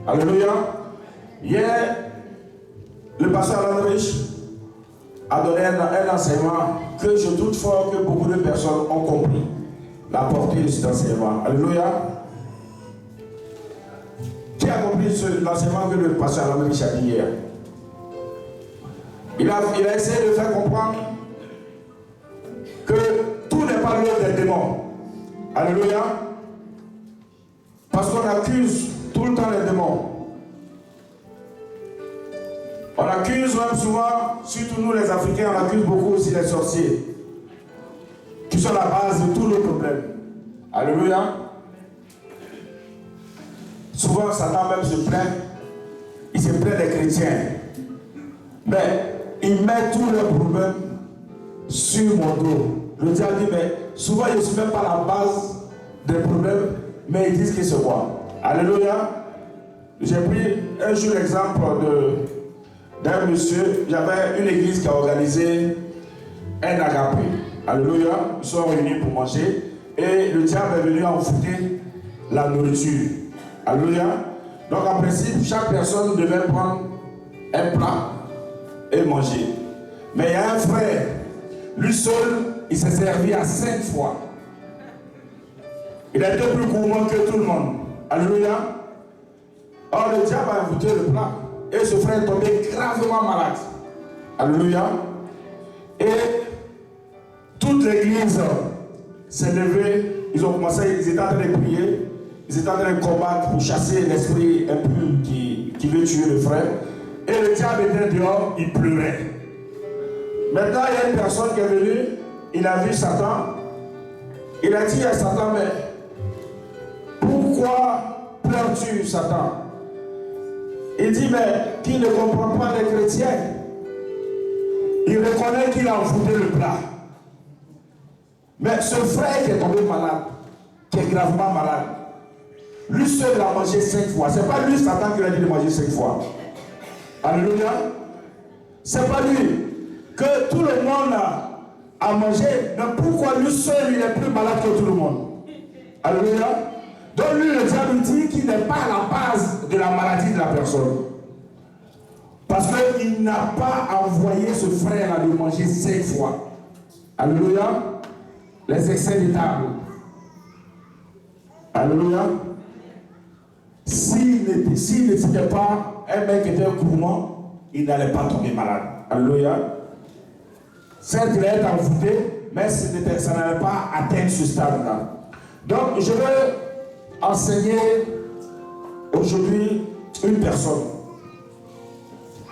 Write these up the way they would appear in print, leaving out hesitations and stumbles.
Alléluia. Hier, le pasteur Landrich a donné un enseignement que je doute fort que beaucoup de personnes ont compris la portée de cet enseignement. Alléluia. Qui a compris l'enseignement que le pasteur Landrich a dit hier? Il a essayé de faire comprendre que tout n'est pas l'œuvre des démons. Alléluia. Parce qu'on accuse tout le temps les démons. On accuse même souvent, surtout nous les Africains, on accuse beaucoup aussi les sorciers, qui sont la base de tous nos problèmes. Alléluia. Souvent Satan même se plaint, il se plaint des chrétiens. Mais il met tous leurs problèmes sur mon dos. Le diable dit, mais souvent je ne suis même pas la base des problèmes, mais ils disent que c'est moi. Alléluia. J'ai pris un jour l'exemple d'un monsieur. J'avais une église qui a organisé un agapé. Alléluia. Ils sont réunis pour manger. Et le diable est venu envoûter la nourriture. Alléluia. Donc en principe, chaque personne devait prendre un plat et manger. Mais il y a un frère, lui seul, il s'est servi à 5 fois. Il était plus gourmand que tout le monde. Alléluia. Or le diable a invité le plat. Et ce frère est tombé gravement malade. Alléluia. Et toute l'église s'est levée. Ils ont commencé, ils étaient en train de prier. Ils étaient en train de combattre pour chasser l'esprit impur qui veut tuer le frère. Et le diable était dehors, il pleurait. Maintenant, il y a une personne qui est venue, il a vu Satan. Il a dit à Satan, mais pourquoi pleures-tu, Satan? Il dit, mais qui ne comprend pas les chrétiens? Il reconnaît qu'il a envoûté le plat. Mais ce frère qui est tombé malade, qui est gravement malade, lui seul il a mangé 5 fois. Ce n'est pas lui, Satan, qui lui a dit de manger 5 fois. Alléluia. Ce n'est pas lui. Que tout le monde a mangé, mais pourquoi lui seul il est plus malade que tout le monde? Alléluia. Donc lui, le diable dit qu'il n'est pas à la base de la maladie de la personne. Parce qu'il n'a pas envoyé ce frère-là de manger 5 fois. Alléluia. Les excès de table. Alléluia. S'il n'était pas un mec qui était gourmand, il n'allait pas tomber malade. Alléluia. Certes, il allait être envoûté, mais ça n'allait pas atteindre ce stade-là. Donc, je veux enseigner aujourd'hui une personne.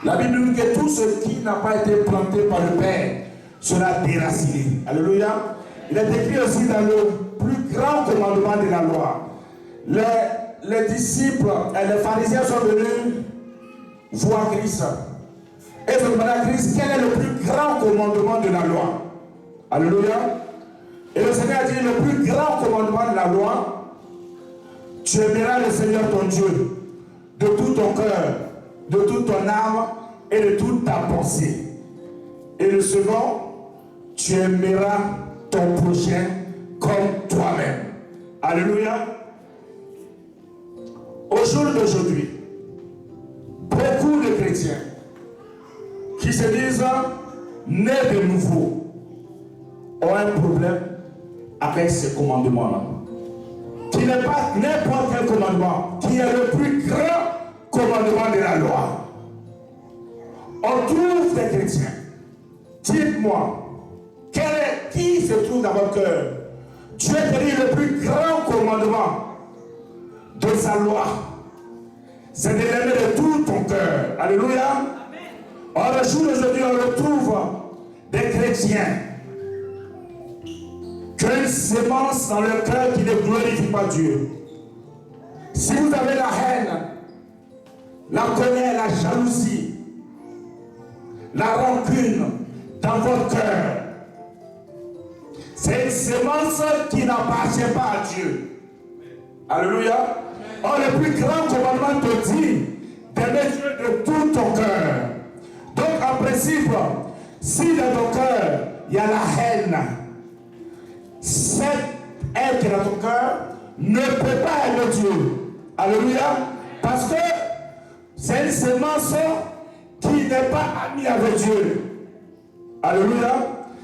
La Bible dit que tout ce qui n'a pas été planté par le Père sera déraciné. Alléluia. Il est écrit aussi dans le plus grand commandement de la loi. Les disciples et les pharisiens sont venus voir Christ. Et ils ont demandé à Christ quel est le plus grand commandement de la loi. Alléluia. Et le Seigneur a dit le plus grand commandement de la loi, tu aimeras le Seigneur ton Dieu de tout ton cœur, de toute ton âme et de toute ta pensée. Et le second, tu aimeras ton prochain comme toi-même. Alléluia. Au jour d'aujourd'hui, beaucoup de chrétiens qui se disent nés de nouveau ont un problème avec ce commandement-là. Qui n'est pas n'importe quel commandement, qui est le plus grand commandement de la loi. On trouve des chrétiens. Dites-moi, qui se trouve dans votre cœur? Dieu te dit le plus grand commandement de sa loi, c'est de l'aimer de tout ton cœur. Alléluia. Or, le jour d'aujourd'hui, on retrouve des chrétiens qui ont une sémence dans leur cœur qui ne glorifie pas Dieu. Si vous avez la haine, la colère, la jalousie, la rancune dans votre cœur, c'est une sémence qui n'appartient pas à Dieu. Alléluia. Or, le plus grand commandement te dit d'aimer Dieu de tout ton cœur. Donc, en principe, si dans ton cœur, il y a la haine, cette haine qui est dans ton cœur ne peut pas aimer Dieu. Alléluia. Parce que semence qui n'est pas amie avec Dieu. Alléluia.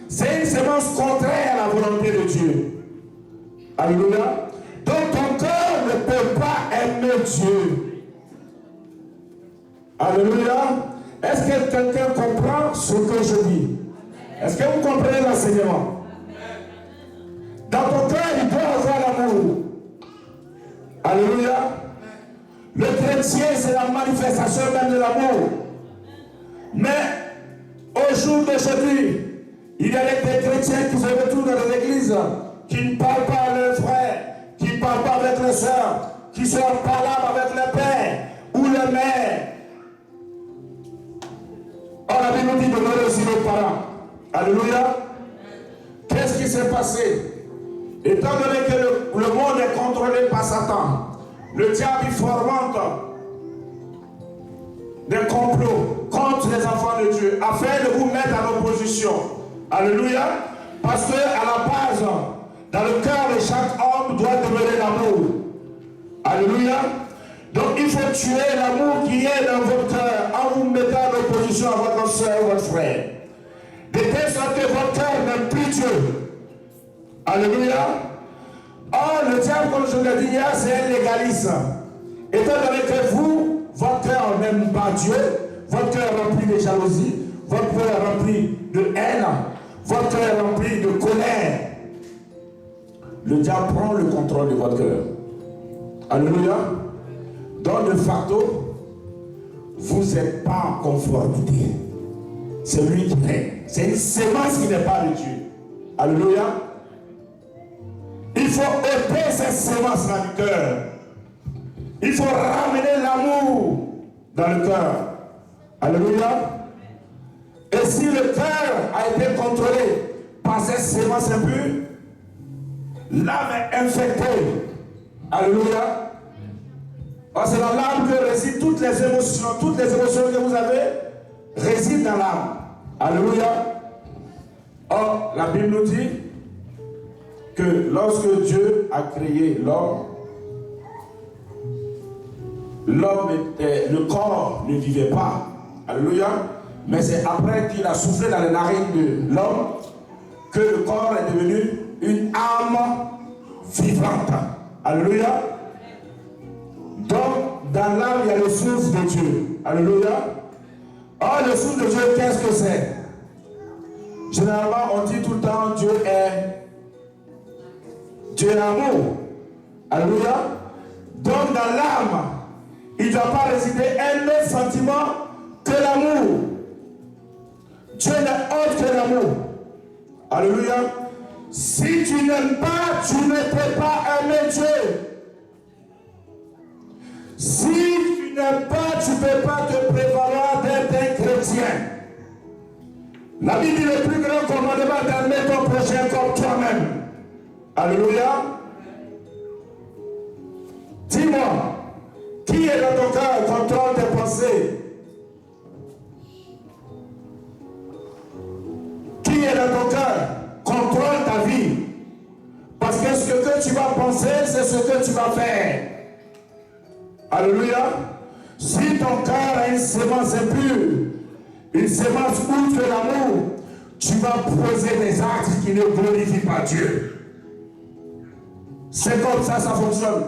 C'est une semence contraire à la volonté de Dieu. Alléluia. Donc ton cœur ne peut pas aimer Dieu. Alléluia. Est-ce que quelqu'un comprend ce que je dis? Est-ce que vous comprenez l'enseignement? Dans ton cœur, il doit avoir l'amour. Alléluia. Le chrétien, c'est la manifestation même de l'amour. Mais au jour d'aujourd'hui, il y a des chrétiens qui se retrouvent dans les églises, qui ne parlent pas à leurs frères, qui ne parlent pas avec les sœurs, qui sont en palabre avec les pères ou les mères. Or, la Bible dit de donner aussi nos parents. Alléluia. Qu'est-ce qui s'est passé? Étant donné que le monde est contrôlé par Satan, le diable fomente des complots contre les enfants de Dieu afin de vous mettre en opposition. Alléluia. Parce que à la base, dans le cœur de chaque homme doit demeurer l'amour. Alléluia. Donc il faut tuer l'amour qui est dans votre cœur en vous mettant en opposition à votre soeur ou votre frère. De telle sorte que votre cœur n'aime plus Dieu. Alléluia. Or, le diable, comme je l'ai dit hier, c'est un légaliste. Étant donné que vous, votre cœur n'aime pas Dieu, votre cœur est rempli de jalousie, votre cœur est rempli de haine, votre cœur est rempli de colère, le diable prend le contrôle de votre cœur. Alléluia. Donc, de facto, vous n'êtes pas en conformité. C'est lui qui règne. C'est une sémence qui n'est pas de Dieu. Alléluia. Il faut ôter cette sémence dans le cœur. Il faut ramener l'amour dans le cœur. Alléluia. Et si le cœur a été contrôlé par cette sémence impure, l'âme est infectée. Alléluia. C'est dans l'âme que résident toutes les émotions. Toutes les émotions que vous avez résident dans l'âme. Alléluia. Or, la Bible nous dit que lorsque Dieu a créé l'homme, le corps ne vivait pas. Alléluia. Mais c'est après qu'il a soufflé dans les narines de l'homme que le corps est devenu une âme vivante. Alléluia. Donc, dans l'âme, il y a le souffle de Dieu. Alléluia. Or, le souffle de Dieu, qu'est-ce que c'est? Généralement, on dit tout le temps, Dieu est l'amour. Alléluia. Donc, dans l'âme, il ne doit pas résider un autre sentiment que l'amour. Dieu n'est autre que l'amour. Alléluia. Si tu n'aimes pas, tu ne peux pas aimer Dieu. Si tu n'aimes pas, tu ne peux pas te prévaloir d'être un chrétien. La Bible dit le plus grand commandement d'aimer ton prochain comme toi-même. Alléluia. Dis-moi, qui est dans ton cœur contrôle tes pensées? Qui est dans ton cœur contrôle ta vie? Parce que ce que tu vas penser, c'est ce que tu vas faire. Alléluia. Si ton cœur a une sémence impure, une sémence outre l'amour, tu vas poser des actes qui ne glorifient pas Dieu. C'est comme ça fonctionne.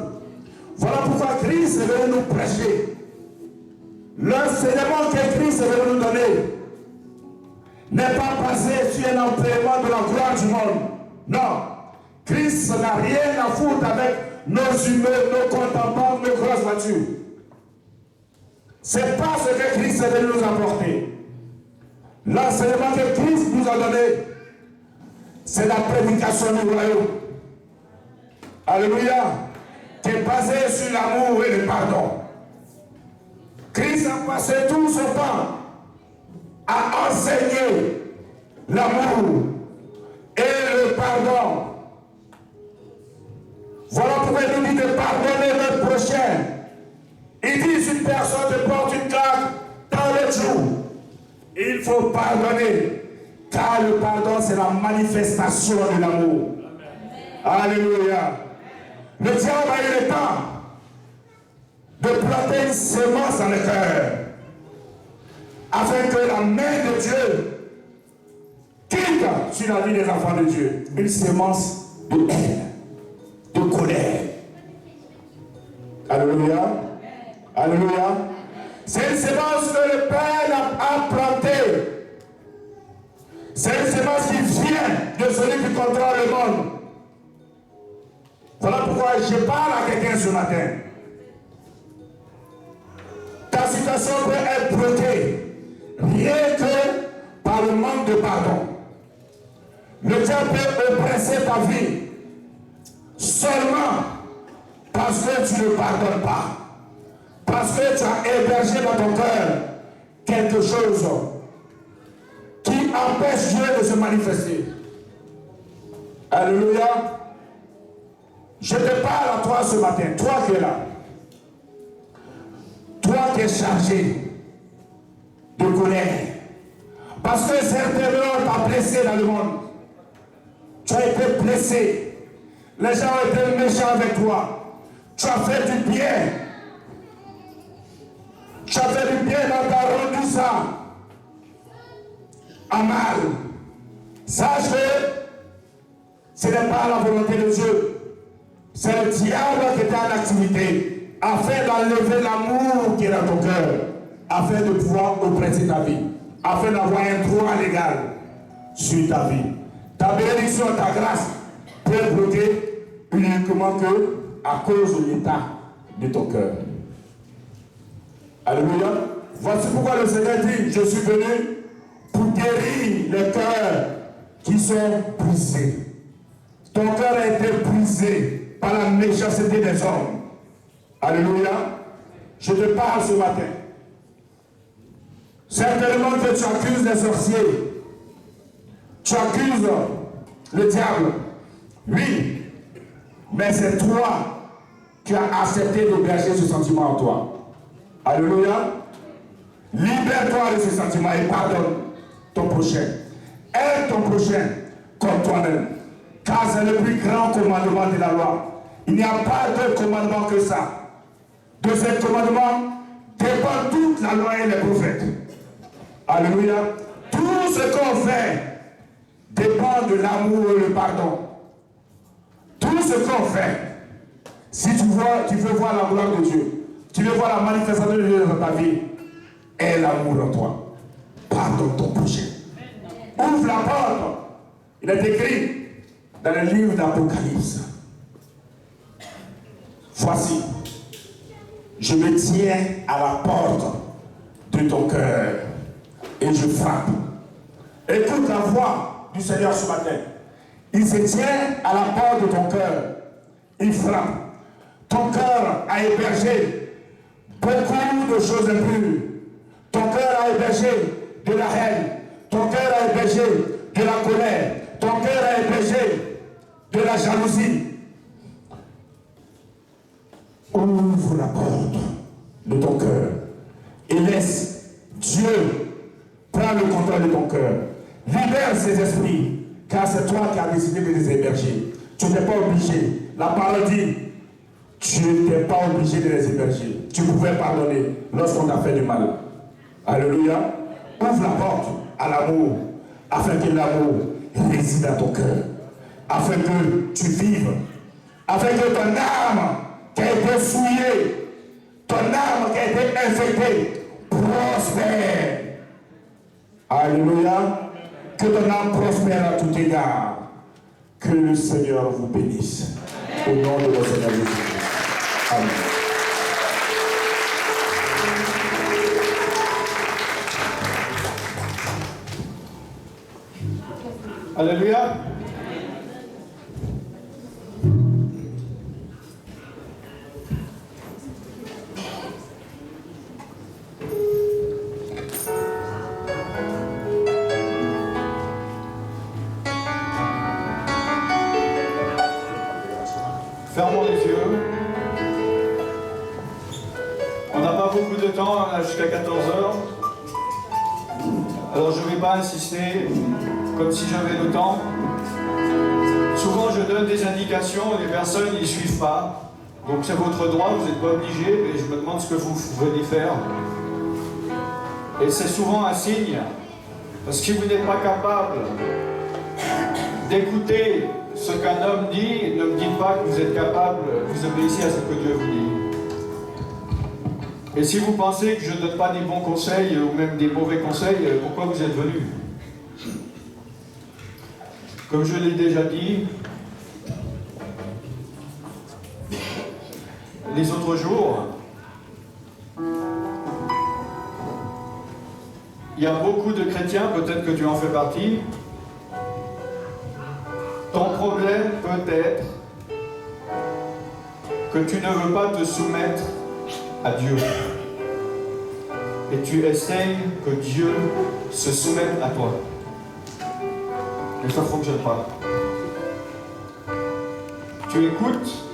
Voilà pourquoi Christ est venu nous prêcher. L'enseignement que Christ est venu nous donner n'est pas basé sur un entraînement de la gloire du monde. Non. Christ n'a rien à foutre avec nos humeurs, nos comptes en banque, nos grosses voitures. C'est pas ce que Christ est venu nous apporter. L'enseignement que Christ nous a donné, c'est la prédication du royaume. Alléluia. Qui est basée sur l'amour et le pardon. Christ a passé tout son temps à enseigner l'amour et le pardon. Voilà pourquoi il nous dit de pardonner notre prochain. Il dit si une personne te porte une claque dans le jour, il faut pardonner. Car le pardon, c'est la manifestation de l'amour. Alléluia. Le diable a eu le temps de planter une semence dans le cœur. afin que la main de Dieu quitte sur la vie des enfants de Dieu une sémence de haine, de colère. Alléluia. Alléluia. C'est une sémence que le Père a plantée. C'est une sémence qui vient de celui qui contrôle le monde. Voilà pourquoi je parle à quelqu'un ce matin. Ta situation peut être bloquée rien que par le manque de pardon. Le diable peut oppresser ta vie seulement parce que tu ne pardonnes pas. Parce que tu as hébergé dans ton cœur quelque chose qui empêche Dieu de se manifester. Alléluia. Je te parle à toi ce matin, toi qui es là. Toi qui es chargé de colère. Parce que certainement t'as blessé dans le monde. Tu as été blessé. Les gens ont été méchants avec toi. Tu as fait du bien. Tu as fait du bien dans ta rendu ça à mal. Sache que ce n'est pas la volonté de Dieu. C'est le diable qui est en activité afin d'enlever l'amour qui est dans ton cœur, afin de pouvoir oppresser ta vie, afin d'avoir un droit légal sur ta vie. Ta bénédiction, ta grâce peut être bloquée uniquement que à cause de l'état de ton cœur. Alléluia. Voici pourquoi le Seigneur dit, je suis venu pour guérir les cœurs qui sont brisés. Ton cœur a été brisé par la méchanceté des hommes. Alléluia. Je te parle ce matin. Certainement que tu accuses les sorciers. Tu accuses le diable. Oui. Mais c'est toi qui as accepté d'héberger ce sentiment en toi. Alléluia. Libère-toi de ce sentiment et pardonne ton prochain. Aide ton prochain comme toi-même. Car c'est le plus grand commandement de la loi. Il n'y a pas de commandement que ça. De ce commandement dépend toute la loi et les prophètes. Alléluia. Tout ce qu'on fait dépend de l'amour et le pardon. Tout ce qu'on fait, si tu veux voir la gloire de Dieu, tu veux voir la manifestation de Dieu dans ta vie, est l'amour en toi. Pardonne ton prochain. Ouvre la porte. Il est écrit dans le livre d'Apocalypse. Voici, je me tiens à la porte de ton cœur et je frappe. Écoute la voix du Seigneur ce matin. Il se tient à la porte de ton cœur. Il frappe. Ton cœur a hébergé beaucoup de choses impures. Ton cœur a hébergé de la haine. Ton cœur a hébergé de la colère. Ton cœur a hébergé de la jalousie. Ouvre la porte de ton cœur et laisse Dieu prendre le contrôle de ton cœur. Libère ces esprits, car c'est toi qui as décidé de les héberger. Tu n'es pas obligé. La parole dit, tu n'étais pas obligé de les héberger. Tu pouvais pardonner lorsqu'on t'a fait du mal. Alléluia. Ouvre la porte à l'amour, afin que l'amour réside dans ton cœur, afin que tu vives, afin que ton âme qui a été souillée, ton âme qui a été infectée, prospère. Alléluia. Que ton âme prospère à tout égard. Que le Seigneur vous bénisse. Au nom de notre Seigneur Jésus-Christ. Amen. Alléluia. Fermons les yeux. On n'a pas beaucoup de temps, on a jusqu'à 14 heures. Alors je ne vais pas insister comme si j'avais le temps. Souvent je donne des indications et les personnes n'y suivent pas. Donc c'est votre droit, vous n'êtes pas obligé, mais je me demande ce que vous venez faire. Et c'est souvent un signe, parce que si vous n'êtes pas capable d'écouter ce qu'un homme dit, ne me dites pas que vous êtes capable, vous obéissez à ce que Dieu vous dit. Et si vous pensez que je ne donne pas des bons conseils ou même des mauvais conseils, pourquoi vous êtes venu? Comme je l'ai déjà dit, les autres jours, il y a beaucoup de chrétiens, peut-être que tu en fais partie. Ton problème peut être que tu ne veux pas te soumettre à Dieu. Et tu essayes que Dieu se soumette à toi. Et ça ne fonctionne pas. Tu écoutes